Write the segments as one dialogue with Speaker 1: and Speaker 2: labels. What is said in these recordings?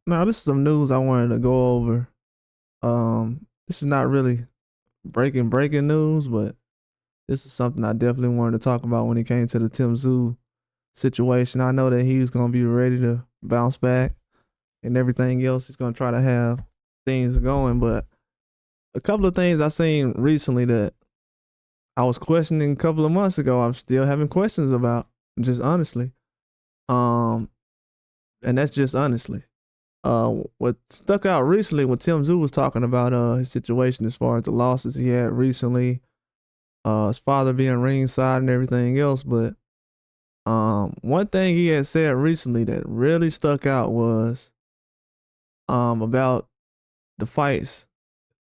Speaker 1: Now, this is some news I wanted to go over. This is not really breaking news, but this is something I definitely wanted to talk about when it came to the Tszyu situation. I know that he's gonna be ready to bounce back and everything else. He's gonna try to have things going, but a couple of things I seen recently that I was questioning a couple of months ago, I'm still having questions about, just honestly. Um, and that's just honestly. What stuck out recently when Tszyu was talking about his situation as far as the losses he had recently, his father being ringside and everything else. But one thing he had said recently that really stuck out was about the fights,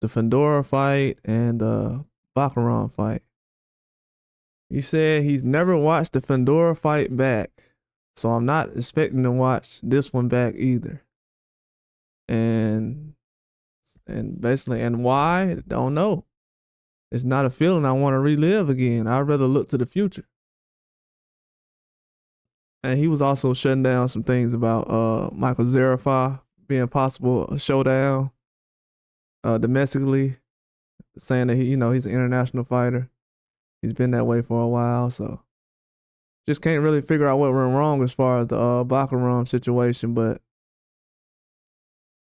Speaker 1: the Fedora fight and the Baccarat fight. He said he's never watched the Fedora fight back, so I'm not expecting to watch this one back either. And basically, and why? Don't know. It's not a feeling I want to relive again. I'd rather look to the future. And he was also shutting down some things about Michael Zarafah being possible a showdown domestically, saying that he's an international fighter. He's been that way for a while, so just can't really figure out what went wrong as far as the Baccarat situation. But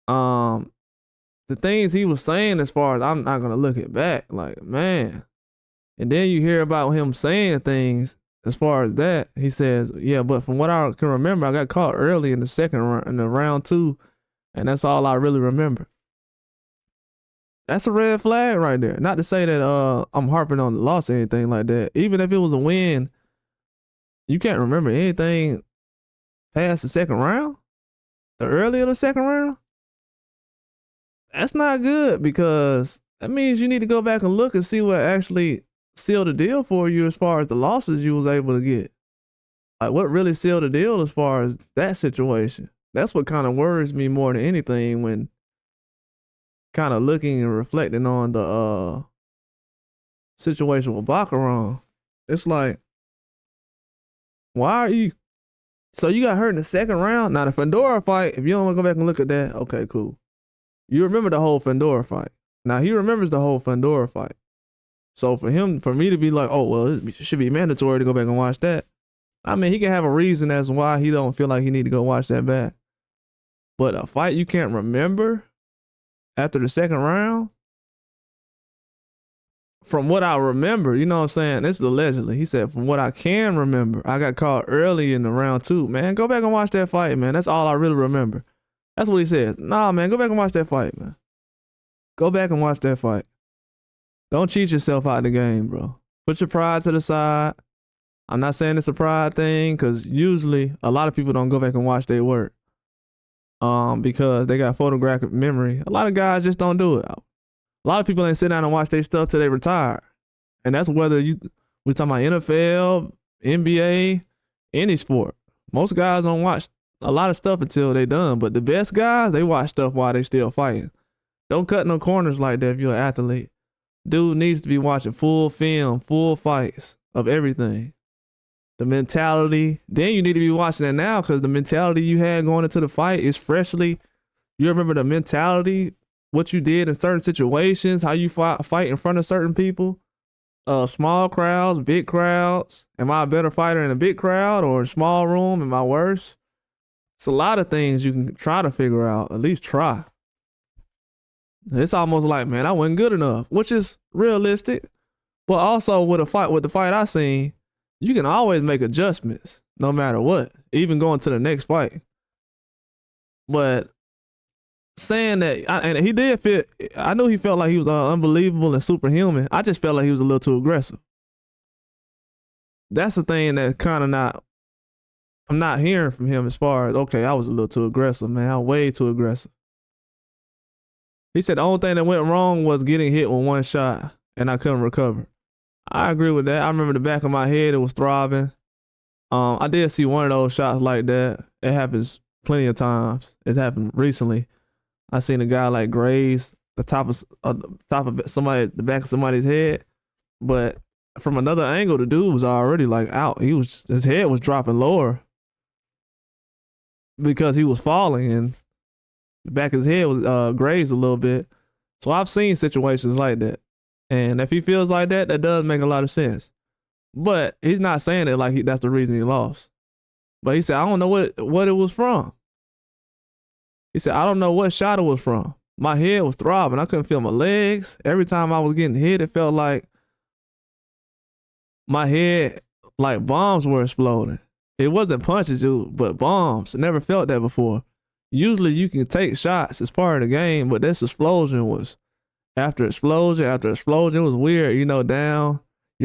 Speaker 1: um, the things he was saying as far as I'm not gonna look it back, like man. And then you hear about him saying things as far as that. He says, yeah, but from what I can remember, I got caught early in the second round, in the round two, and that's all I really remember. That's a red flag right there. Not to say that I'm harping on the loss or anything like that. Even if it was a win, you can't remember anything past the second round, the early of the second round. That's not good because that means you need to go back and look and see what actually sealed the deal for you as far as the losses you was able to get. Like what really sealed the deal as far as that situation. That's what kind of worries me more than anything when kind of looking and reflecting on the situation with Baccarat. It's like, why are you so you got hurt in the second round? Now the Fedora fight, if you don't want to go back and look at that, okay, cool. You remember the whole Fedora fight. Now he remembers the whole Fedora fight. So for me to be like, oh well, it should be mandatory to go back and watch that. I mean, he can have a reason as to why he don't feel like he need to go watch that back. But a fight you can't remember after the second round, from what I remember, you know what I'm saying? This is allegedly. He said, from what I can remember, I got caught early in the round two. Man, go back and watch that fight, man. That's all I really remember. That's what he says. Nah, man, go back and watch that fight, man. Go back and watch that fight. Don't cheat yourself out of the game, bro. Put your pride to the side. I'm not saying it's a pride thing, because usually a lot of people don't go back and watch their work. Because they got photographic memory. A lot of guys just don't do it. A lot of people ain't sit down and watch their stuff till they retire. And that's whether we talking about NFL, NBA, any sport. Most guys don't watch a lot of stuff until they done. But the best guys, they watch stuff while they still fighting. Don't cut no corners like that if you're an athlete. Dude needs to be watching full film, full fights of everything. The mentality. Then you need to be watching that now because the mentality you had going into the fight is freshly. You remember the mentality, what you did in certain situations, how you fight in front of certain people. Small crowds, big crowds. Am I a better fighter in a big crowd or a small room? Am I worse? It's a lot of things you can try to figure out. At least try. It's almost like, man, I wasn't good enough, which is realistic. But also with the fight I seen, you can always make adjustments no matter what, even going to the next fight. But saying that, and he did feel, I knew he felt like he was unbelievable and superhuman. I just felt like he was a little too aggressive. That's the thing that kind of I'm not hearing from him as far as, okay, I was a little too aggressive, man. I was way too aggressive. He said the only thing that went wrong was getting hit with one shot and I couldn't recover. I agree with that. I remember the back of my head, it was throbbing. I did see one of those shots like that. It happens plenty of times. It's happened recently. I seen a guy like graze the top of the back of somebody's head, but from another angle, the dude was already like out. His head was dropping lower because he was falling, and The back of his head was grazed a little bit. So I've seen situations like that. And if he feels like that, that does make a lot of sense. But he's not saying it like that's the reason he lost. But he said, I don't know what it was from. He said, I don't know what shot it was from. My head was throbbing. I couldn't feel my legs. Every time I was getting hit, it felt like my head, like bombs were exploding. It wasn't punches, but bombs. I never felt that before. Usually you can take shots as part of the game, but this explosion was after explosion after explosion. It was weird, you're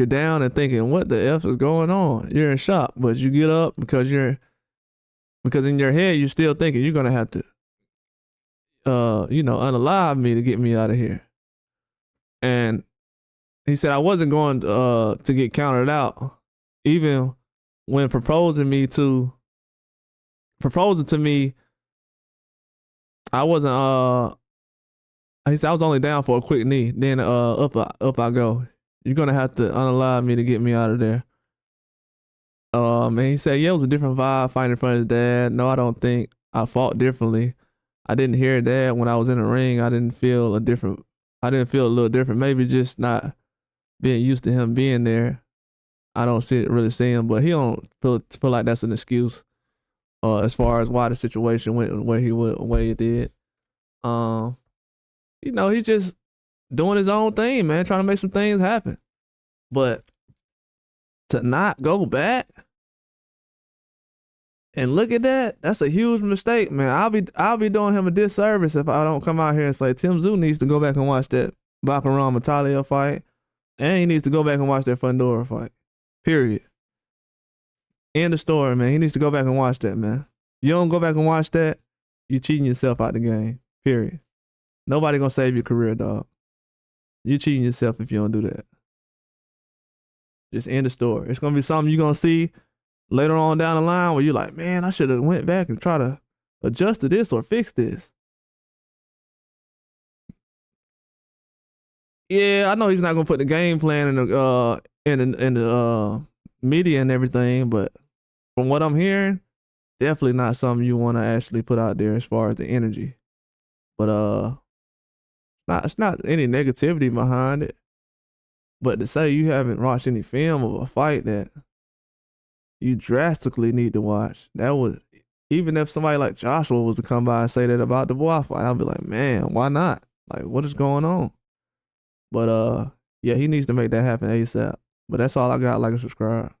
Speaker 1: down and thinking, what the F is going on? You're in shock, but you get up because in your head you're still thinking you're gonna have to unalive me to get me out of here. And he said I wasn't going to get counted out, even when proposing to me. I wasn't. He said I was only down for a quick knee. Then up I go. You're gonna have to unalive me to get me out of there. And he said, yeah, it was a different vibe fighting in front of his dad. No, I don't think I fought differently. I didn't hear dad when I was in the ring. I didn't feel a little different. Maybe just not being used to him being there. I don't really see him, but he don't feel like that's an excuse as far as why the situation went the way it did. He's just doing his own thing, man, trying to make some things happen. But to not go back and look at that, that's a huge mistake, man. I'll be doing him a disservice if I don't come out here and say Tszyu needs to go back and watch that Baccarat Metalia fight, and he needs to go back and watch that Fundora fight. Period. End of story, man. He needs to go back and watch that, man. You don't go back and watch that, you cheating yourself out the game. Period. Nobody gonna save your career, dog. You cheating yourself if you don't do that. Just end the story. It's gonna be something you're gonna see later on down the line where you're like, man, I should have went back and try to adjust to this or fix this. Yeah, I know he's not gonna put the game plan in the media and everything, but from what I'm hearing, definitely not something you want to actually put out there as far as the energy. But it's not any negativity behind it. But to say you haven't watched any film of a fight that you drastically need to watch, that would, even if somebody like Joshua was to come by and say that about the Bois fight, I'd be like, man, why not? Like, what is going on? But yeah, he needs to make that happen ASAP. But that's all I got. Like and subscribe.